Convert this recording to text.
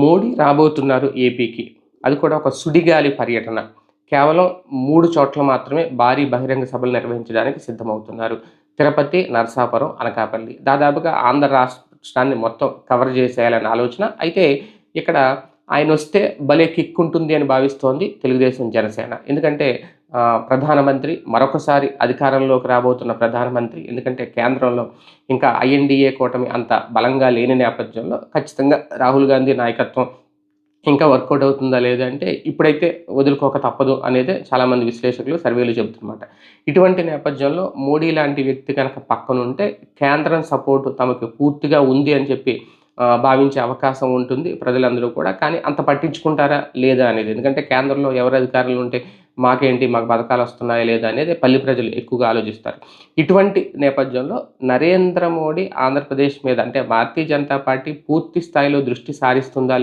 మోడీ రాబోతున్నారు ఏపీకి. అది కూడా ఒక సుడిగాలి పర్యటన. కేవలం 3 చోట్ల మాత్రమే భారీ బహిరంగ సభలు నిర్వహించడానికి సిద్ధమవుతున్నారు. తిరుపతి, నరసాపురం, అనకాపల్లి. దాదాపుగా ఆంధ్ర రాష్ట్రాన్ని మొత్తం కవర్ చేసేయాలనే ఆలోచన. అయితే ఇక్కడ ఆయనొస్తే భలే కిక్కుంటుంది అని భావిస్తోంది తెలుగుదేశం, జనసేన. ఎందుకంటే ప్రధానమంత్రి మరొకసారి అధికారంలోకి రాబోతున్న ప్రధానమంత్రి. ఎందుకంటే కేంద్రంలో ఇంకా ఐఎన్‌డీఏ కూటమి అంత బలంగా లేని నేపథ్యంలో ఖచ్చితంగా రాహుల్ గాంధీ నాయకత్వం ఇంకా వర్కౌట్ అవుతుందా లేదా అంటే ఇప్పుడైతే వదులుకోక తప్పదు అనేదే చాలామంది విశ్లేషకులు, సర్వేలు చెబుతున్నమాట. ఇటువంటి నేపథ్యంలో మోడీ లాంటి వ్యక్తి కనుక పక్కనుంటే కేంద్రం సపోర్ట్ తమకు పూర్తిగా ఉంది అని చెప్పి భావించే అవకాశం ఉంటుంది ప్రజలందరూ కూడా. కానీ అంత పట్టించుకుంటారా లేదా అనేది. ఎందుకంటే కేంద్రంలో ఎవరు అధికారంలో ఉంటే మాకేంటి, మాకు పథకాలొస్తున్నాయా లేదా అనేది పల్లె ప్రజలు ఎక్కువగా ఆలోచిస్తారు. ఇటువంటి నేపథ్యంలో నరేంద్ర మోడీ ఆంధ్రప్రదేశ్ మీద అంటే భారతీయ జనతా పార్టీ పూర్తి స్థాయిలో దృష్టి సారిస్తుందా